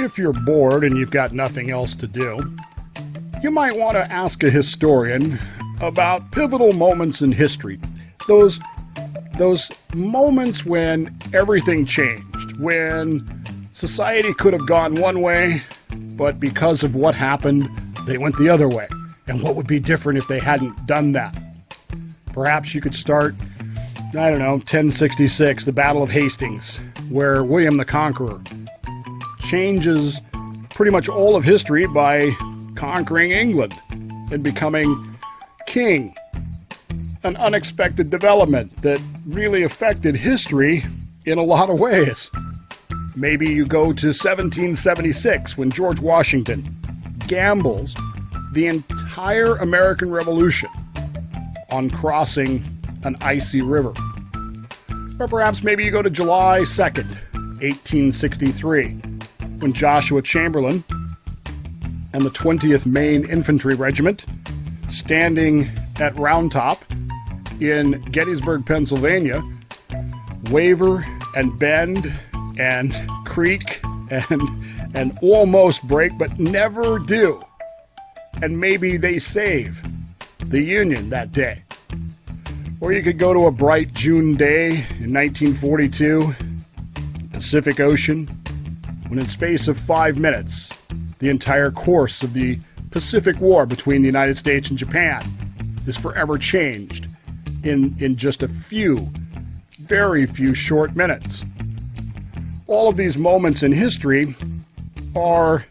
if you're bored and you've got nothing else to do, you might want to ask a historian about pivotal moments in history. Those moments when everything changed, when society could have gone one way, but because of what happened, they went the other way. And what would be different if they hadn't done that? Perhaps you could start, 1066, the Battle of Hastings, where William the Conqueror changes pretty much all of history by conquering England and becoming king. An unexpected development that really affected history in a lot of ways. Maybe you go to 1776 when George Washington gambles the entire American Revolution on crossing an icy river. Or perhaps maybe you go to July 2nd, 1863, when Joshua Chamberlain and the 20th Maine Infantry Regiment, standing at Round Top in Gettysburg, Pennsylvania, waver and bend and creak and almost break, but never do. And maybe they save the Union that day. Or you could go to a bright June day in 1942, Pacific Ocean, when in space of 5 minutes, the entire course of the Pacific War between the United States and Japan is forever changed in just a few, very few short minutes. All of these moments in history are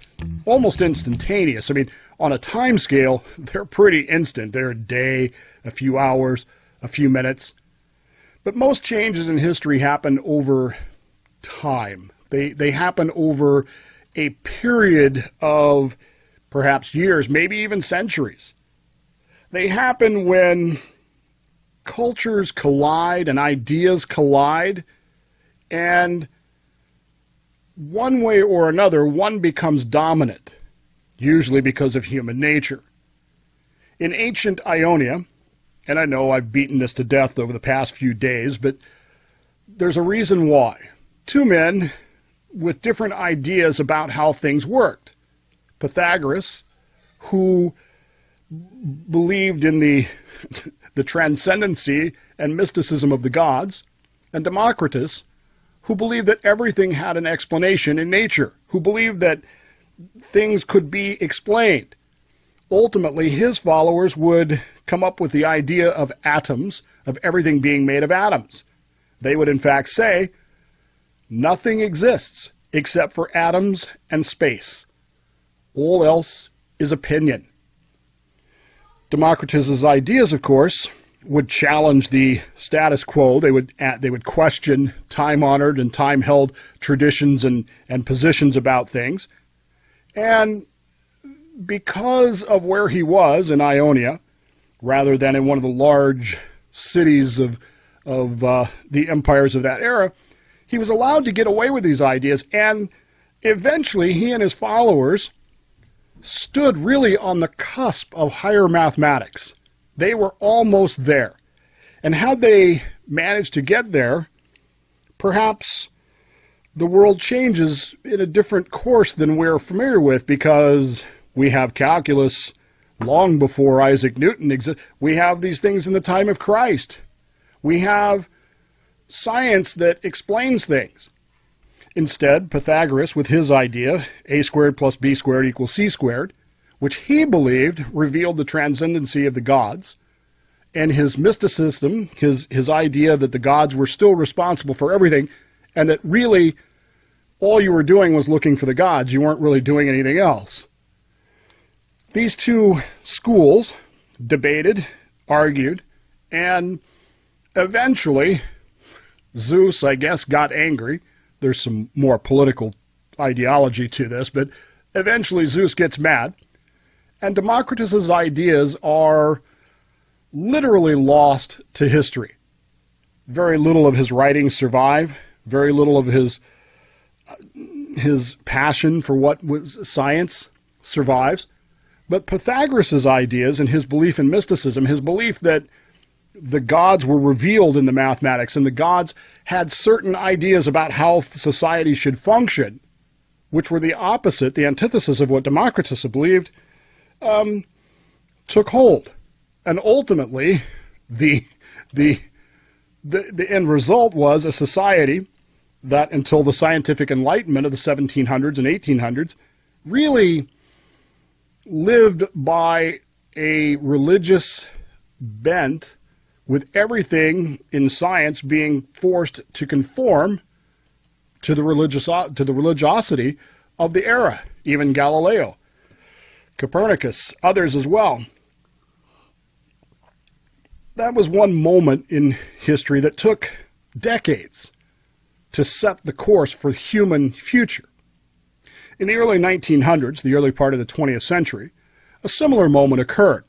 almost instantaneous. I mean, on a time scale, they're pretty instant. They're a day, a few hours, a few minutes. But most changes in history happen over time. They happen over a period of perhaps years, maybe even centuries. They happen when cultures collide and ideas collide, and one way or another, one becomes dominant, usually because of human nature. In ancient Ionia, and I know I've beaten this to death over the past few days, but there's a reason why. Two men with different ideas about how things worked. Pythagoras, who believed in the transcendency and mysticism of the gods, and Democritus, who believed that everything had an explanation in nature, who believed that things could be explained. Ultimately, his followers would come up with the idea of atoms, of everything being made of atoms. They would in fact say, nothing exists except for atoms and space. All else is opinion. Democritus's ideas, of course, would challenge the status quo. They would question time-honored and time-held traditions and positions about things. And because of where he was in Ionia, rather than in one of the large cities of the empires of that era, he was allowed to get away with these ideas, and eventually he and his followers stood really on the cusp of higher mathematics. They were almost there. And had they managed to get there, perhaps the world changes in a different course than we're familiar with, because we have calculus long before Isaac Newton existed. We have these things in the time of Christ. We have science that explains things. Instead, Pythagoras, with his idea, a squared plus b squared equals c squared, which he believed revealed the transcendency of the gods, and his mysticism, his idea that the gods were still responsible for everything, and that really all you were doing was looking for the gods. You weren't really doing anything else. These two schools debated, argued, and eventually Zeus, I guess, got angry. There's some more political ideology to this, but eventually Zeus gets mad, and Democritus's ideas are literally lost to history. Very little of his writings survive. Very little of his passion for what was science survives. But Pythagoras' ideas and his belief in mysticism, his belief that the gods were revealed in the mathematics and the gods had certain ideas about how society should function, which were the opposite, the antithesis of what Democritus believed, took hold. And ultimately, the end result was a society that, until the scientific enlightenment of the 1700s and 1800s, really lived by a religious bent, with everything in science being forced to conform to the religiosity of the era. Even Galileo, Copernicus, others as well. That was one moment in history that took decades to set the course for the human future. In the early 1900s, the early part of the 20th century, a similar moment occurred.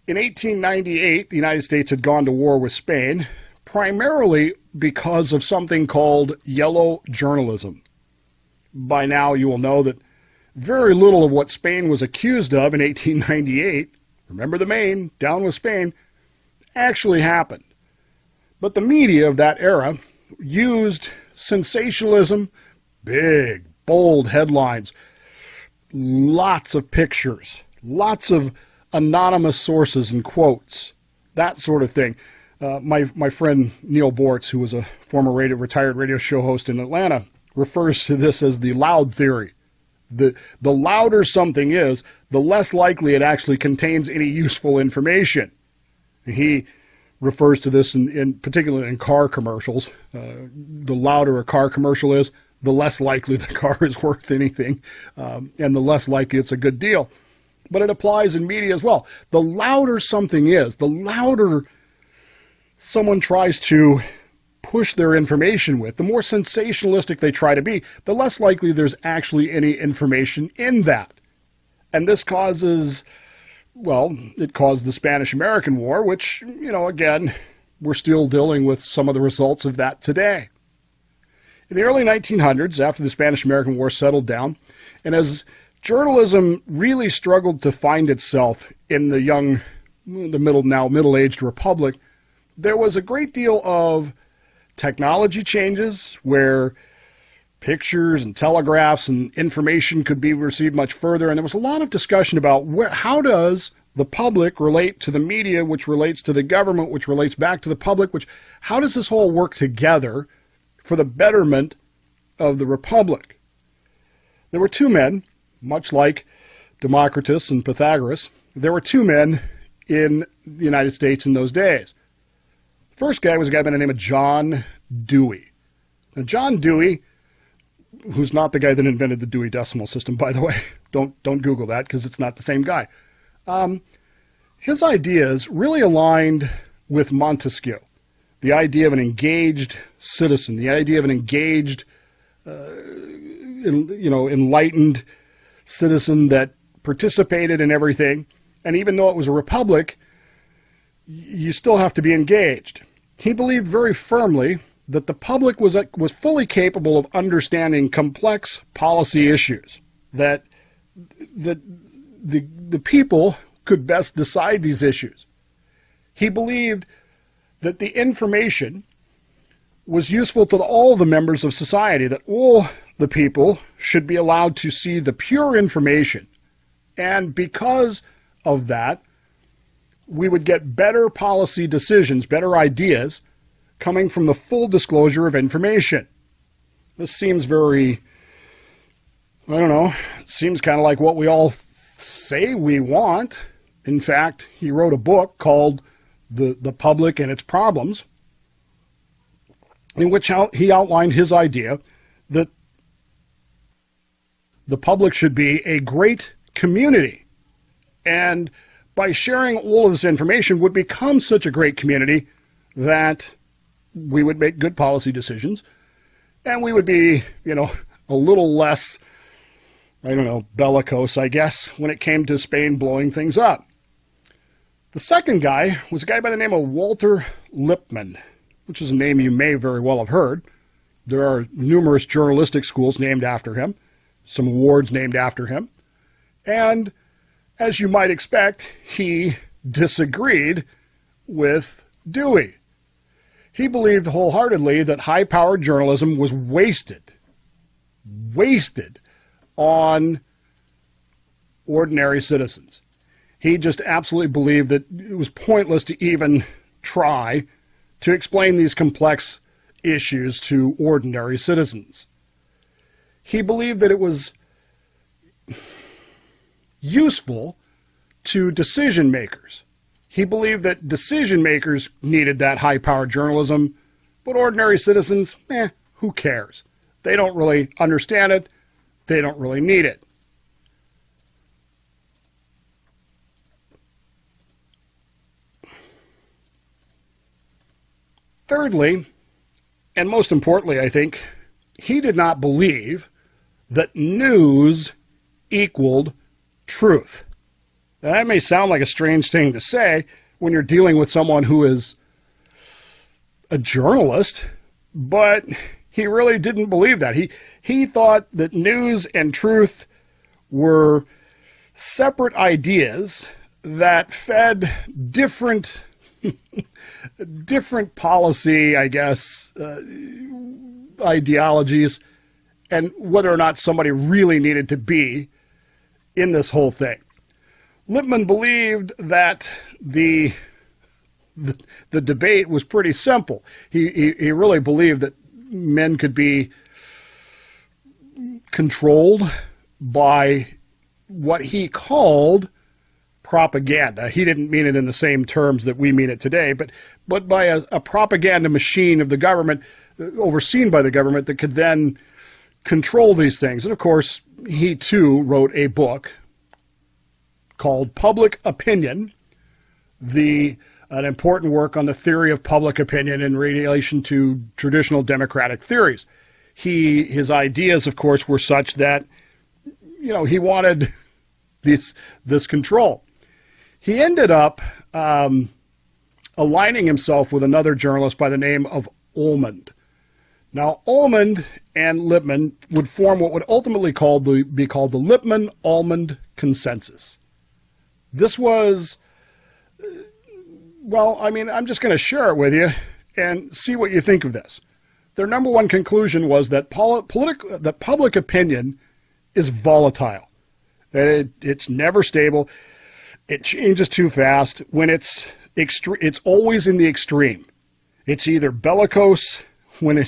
In 1898, the United States had gone to war with Spain, primarily because of something called yellow journalism. By now, you will know that very little of what Spain was accused of in 1898, remember the Maine, down with Spain, actually happened. But the media of that era used sensationalism, big, bold headlines, lots of pictures, lots of anonymous sources and quotes, that sort of thing. My friend Neil Bortz, who was a former retired radio show host in Atlanta, refers to this as the loud theory. The louder something is, the less likely it actually contains any useful information. He refers to this in particularly in car commercials. The louder a car commercial is, the less likely the car is worth anything, and the less likely it's a good deal. But it applies in media as well. The louder something is, the louder someone tries to push their information with, the more sensationalistic they try to be, the less likely there's actually any information in that. And this causes, well, it caused the Spanish-American War, which, again, we're still dealing with some of the results of that today. In the early 1900s, after the Spanish-American War settled down, and as journalism really struggled to find itself in the middle-aged republic, there was a great deal of technology changes where pictures and telegraphs and information could be received much further. And there was a lot of discussion about how does the public relate to the media, which relates to the government, which relates back to the public, how does this all work together for the betterment of the republic? There were two men, much like Democritus and Pythagoras, there were two men in the United States in those days. The first guy was a guy by the name of John Dewey. Now, John Dewey, who's not the guy that invented the Dewey Decimal System, by the way, don't Google that because it's not the same guy. His ideas really aligned with Montesquieu, the idea of an engaged citizen, the idea of an engaged, enlightened citizen that participated in everything. And even though it was a republic, you still have to be engaged. He believed very firmly that the public was fully capable of understanding complex policy issues, that the people could best decide these issues. He believed that the information was useful to all the members of society, that all the people should be allowed to see the pure information. And because of that, we would get better policy decisions, better ideas, coming from the full disclosure of information. This seems very, it seems kind of like what we all say we want. In fact, he wrote a book called The Public and Its Problems, in which he outlined his idea that the public should be a great community, and by sharing all of this information would become such a great community that we would make good policy decisions, and we would be, a little less, bellicose, I guess, when it came to Spain blowing things up. The second guy was a guy by the name of Walter Lippmann, which is a name you may very well have heard. There are numerous journalistic schools named after him, some awards named after him, and as you might expect, he disagreed with Dewey. He believed wholeheartedly that high-powered journalism was wasted wasted on ordinary citizens. He just absolutely believed that it was pointless to even try to explain these complex issues to ordinary citizens. He believed that it was useful to decision makers. He believed that decision makers needed that high-powered journalism, but ordinary citizens, who cares? They don't really understand it. They don't really need it. Thirdly, and most importantly, I think, he did not believe that news equaled truth. Now, that may sound like a strange thing to say when you're dealing with someone who is a journalist, but he really didn't believe that. He thought that news and truth were separate ideas that fed different policy, I guess, ideologies, and whether or not somebody really needed to be in this whole thing. Lippmann believed that the debate was pretty simple. He really believed that men could be controlled by what he called propaganda. He didn't mean it in the same terms that we mean it today, but by a propaganda machine of the government, overseen by the government, that could then control these things. And of course, he too wrote a book called Public Opinion, an important work on the theory of public opinion in relation to traditional democratic theories. His ideas, of course, were such that, he wanted this control. He ended up aligning himself with another journalist by the name of Almond. Now, Almond and Lippmann would form what would ultimately be called the Lippmann-Almond consensus. This was, I'm just going to share it with you and see what you think of this. Their number one conclusion was that public opinion is volatile. It's never stable. It changes too fast. When it's always in the extreme. It's either bellicose when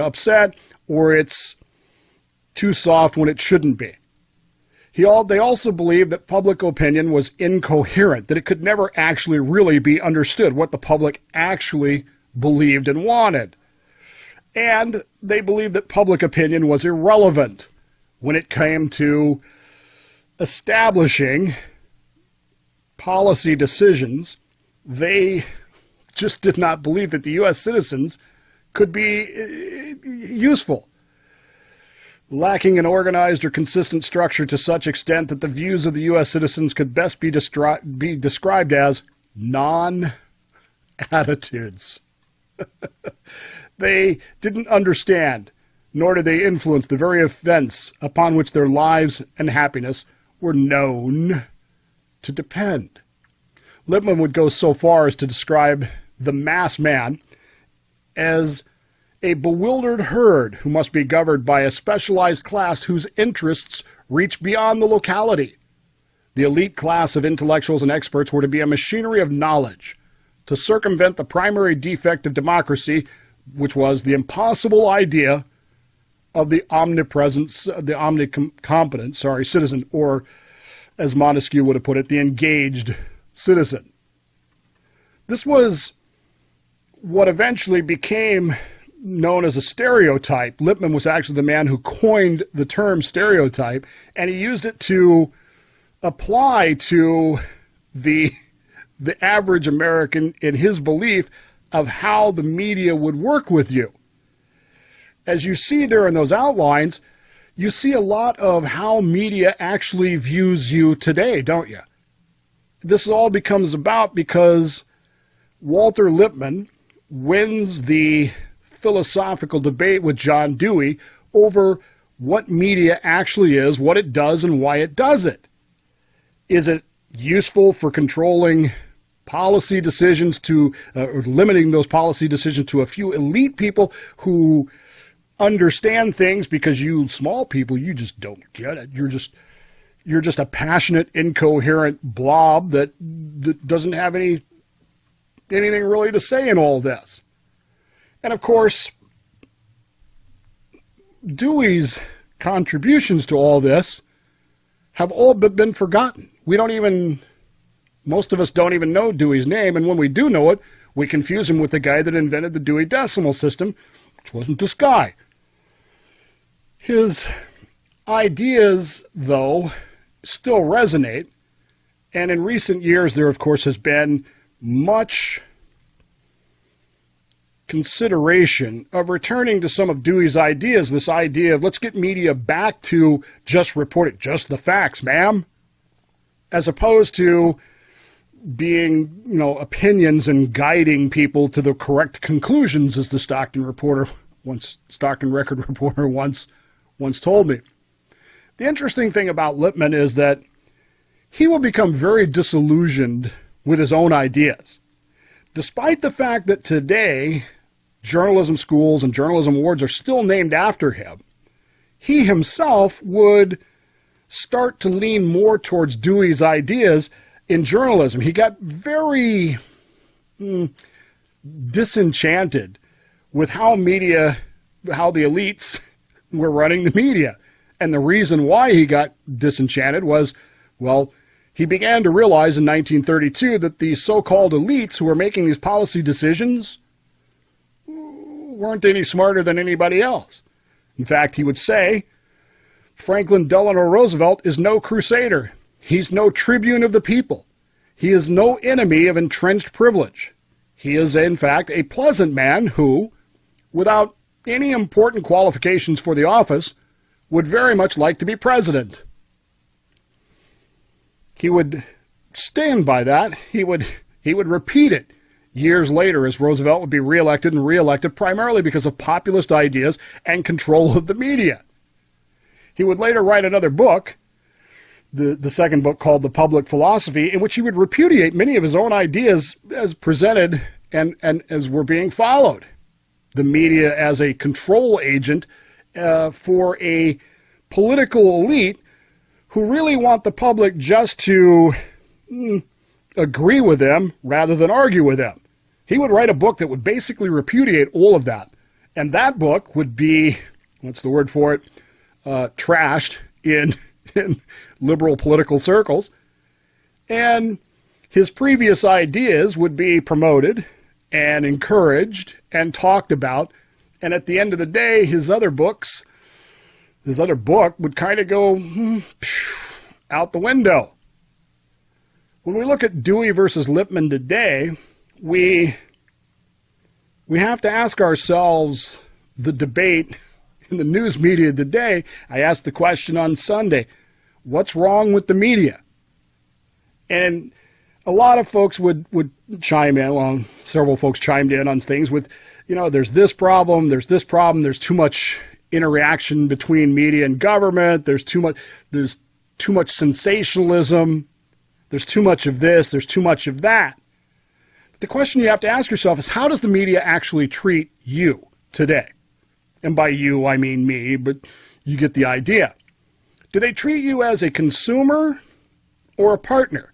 upset, or it's too soft when it shouldn't be. They also believed that public opinion was incoherent, that it could never actually really be understood what the public actually believed and wanted. And they believed that public opinion was irrelevant when it came to establishing policy decisions. They just did not believe that the U.S. citizens could be useful, lacking an organized or consistent structure to such extent that the views of the U.S. citizens could best be described as non-attitudes. They didn't understand, nor did they influence the very events upon which their lives and happiness were known to depend. Lippmann would go so far as to describe the mass man as a bewildered herd who must be governed by a specialized class whose interests reach beyond the locality. The elite class of intellectuals and experts were to be a machinery of knowledge to circumvent the primary defect of democracy, which was the impossible idea of the omnicompetent citizen, or as Montesquieu would have put it, the engaged citizen. This was what eventually became known as a stereotype. Lippmann was actually the man who coined the term stereotype, and he used it to apply to the average American in his belief of how the media would work with you. As you see there in those outlines, you see a lot of how media actually views you today, don't you? This all becomes about because Walter Lippmann wins the philosophical debate with John Dewey over what media actually is, what it does, and why it does it. Is it useful for controlling policy decisions or limiting those policy decisions to a few elite people who understand things because you small people, you just don't get it. You're just a passionate, incoherent blob that doesn't have anything really to say in all this. And of course, Dewey's contributions to all this have all but been forgotten. Most of us don't even know Dewey's name, and when we do know it, we confuse him with the guy that invented the Dewey Decimal System, which wasn't this guy. His ideas, though, still resonate, and in recent years there, of course, has been much consideration of returning to some of Dewey's ideas, this idea of let's get media back to just report it, just the facts, ma'am, as opposed to being, opinions and guiding people to the correct conclusions, as the Stockton Record reporter once told me. The interesting thing about Lippmann is that he will become very disillusioned with his own ideas, despite the fact that today journalism schools and journalism awards are still named after him. He himself would start to lean more towards Dewey's ideas in journalism. He got very disenchanted with how the elites were running the media. And the reason why he got disenchanted was, he began to realize in 1932 that the so-called elites who were making these policy decisions weren't any smarter than anybody else. In fact, he would say, Franklin Delano Roosevelt is no crusader. He's no tribune of the people. He is no enemy of entrenched privilege. He is, in fact, a pleasant man who, without any important qualifications for the office, would very much like to be president. He would stand by that. He would repeat it years later as Roosevelt would be reelected and reelected primarily because of populist ideas and control of the media. He would later write another book, the second book called The Public Philosophy, in which he would repudiate many of his own ideas as presented and as were being followed. The media as a control agent for a political elite who really want the public just to agree with them rather than argue with them. He would write a book that would basically repudiate all of that. And that book would be, what's the word for it, trashed in liberal political circles. And his previous ideas would be promoted and encouraged and talked about. And at the end of the day, his other book would kind of go out the window. When we look at Dewey versus Lippmann today, we have to ask ourselves the debate in the news media today. I asked the question on Sunday, what's wrong with the media? And a lot of folks would chime in, well, several folks chimed in on things with, there's this problem, there's too much interaction between media and government, there's too much sensationalism, there's too much of this, there's too much of that. But the question you have to ask yourself is, how does the media actually treat you today? And by you, I mean me, but you get the idea. Do they treat you as a consumer or a partner?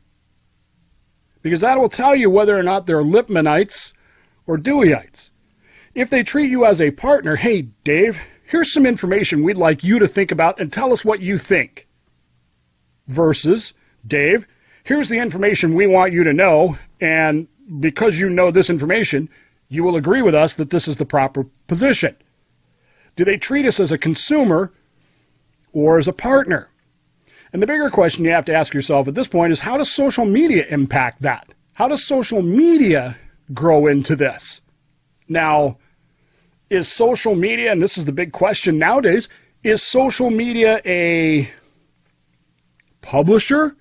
Because that will tell you whether or not they're Lippmannites or Deweyites. If they treat you as a partner, hey, Dave, here's some information we'd like you to think about and tell us what you think. Versus, Dave, here's the information we want you to know, and because you know this information, you will agree with us that this is the proper position. Do they treat us as a consumer or as a partner? And the bigger question you have to ask yourself at this point is, how does social media impact that? How does social media grow into this? Now, is social media, and this is the big question nowadays, is social media a publisher?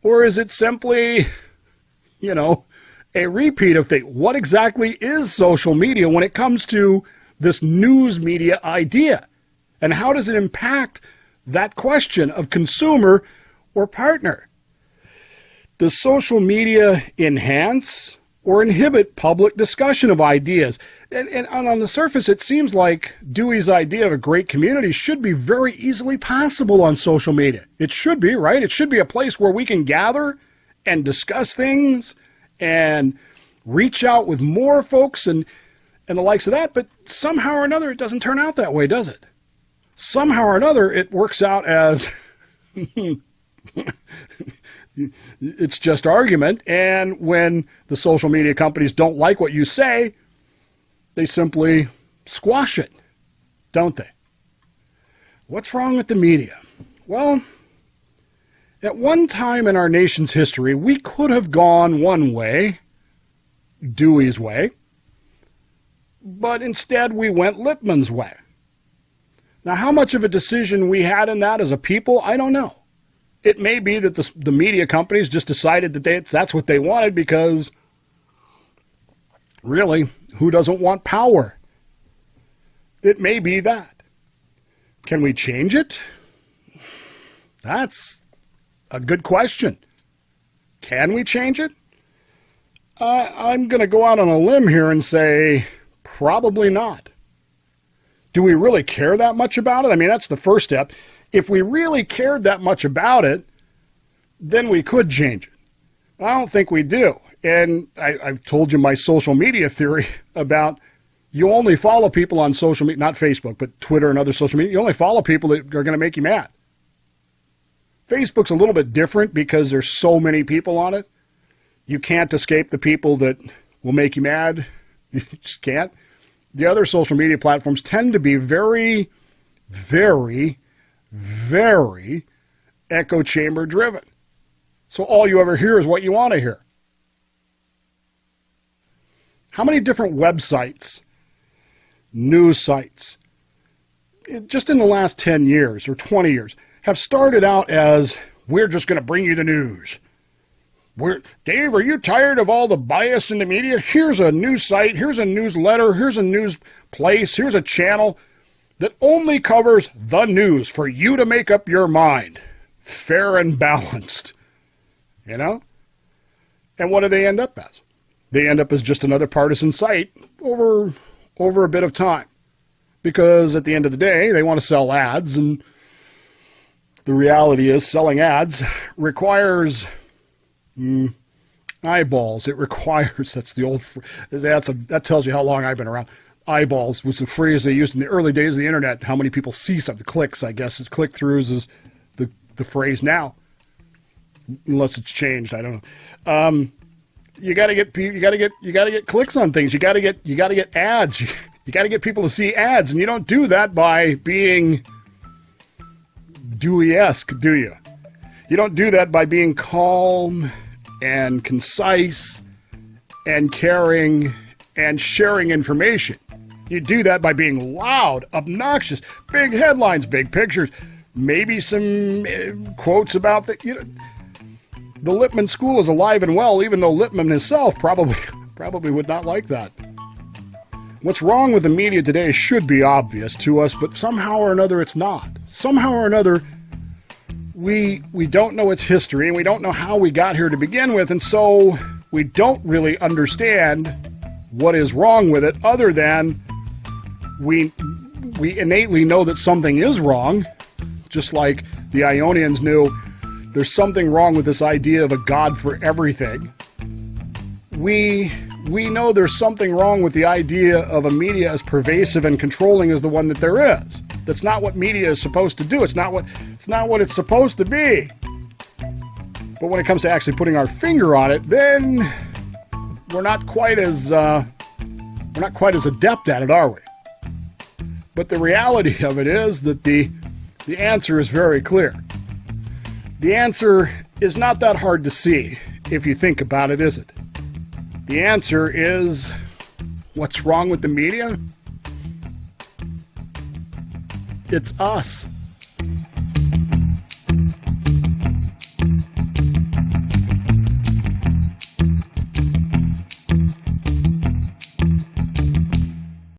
Or is it simply, a repeat of things? What exactly is social media when it comes to this news media idea? And how does it impact that question of consumer or partner? Does social media enhance or inhibit public discussion of ideas. And on the surface, it seems like Dewey's idea of a great community should be very easily possible on social media. It should be, right? It should be a place where we can gather and discuss things and reach out with more folks and the likes of that. But somehow or another, it doesn't turn out that way, does it? Somehow or another, it works out as it's just argument. And when the social media companies don't like what you say, they simply squash it, don't they? What's wrong with the media? Well, at one time in our nation's history, we could have gone one way, Dewey's way, but instead we went Lippmann's way. Now, how much of a decision we had in that as a people, I don't know. It may be that the media companies just decided that that's what they wanted because, really, who doesn't want power? It may be that. Can we change it? That's a good question. Can we change it? I'm going to go out on a limb here and say probably not. Do we really care that much about it? I mean, that's the first step. If we really cared that much about it, then we could change it. I don't think we do. And I've told you my social media theory about you only follow people on social media, not Facebook, but Twitter and other social media. You only follow people that are going to make you mad. Facebook's a little bit different because there's so many people on it. You can't escape the people that will make you mad. You just can't. The other social media platforms tend to be very, very, very echo chamber driven. So all you ever hear is what you want to hear. How many different websites, news sites, just in the last 10 years or 20 years, have started out as, we're just going to bring you the news. Dave, are you tired of all the bias in the media? Here's a news site, here's a newsletter, here's a news place, here's a channel that only covers the news for you to make up your mind. Fair and balanced. You know? And what do they end up as? They end up as just another partisan site over a bit of time. Because at the end of the day, they want to sell ads, and the reality is selling ads requires eyeballs. It requires, that tells you how long I've been around. Eyeballs was the phrase they used in the early days of the internet. How many people see something? Clicks, I guess. It's click-throughs is the phrase now. Unless it's changed, I don't know. You got to get clicks on things. You got to get ads. You got to get people to see ads, and you don't do that by being Dewey-esque, do you? You don't do that by being calm and concise and caring and sharing information. You do that by being loud, obnoxious, big headlines, big pictures, maybe some quotes about the Lippmann School is alive and well, even though Lippmann himself probably would not like that. What's wrong with the media today should be obvious to us, but somehow or another it's not. Somehow or another we don't know its history, and we don't know how we got here to begin with, and so we don't really understand what is wrong with it, other than we innately know that something is wrong, just like the Ionians knew there's something wrong with this idea of a God for everything. We know there's something wrong with the idea of a media as pervasive and controlling as the one that there is. That's not what media is supposed to do. It's not what it's supposed to be. But when it comes to actually putting our finger on it, then we're not quite as adept at it, are we? But the reality of it is that the answer is very clear. The answer is not that hard to see if you think about it, is it? The answer is, what's wrong with the media? It's us.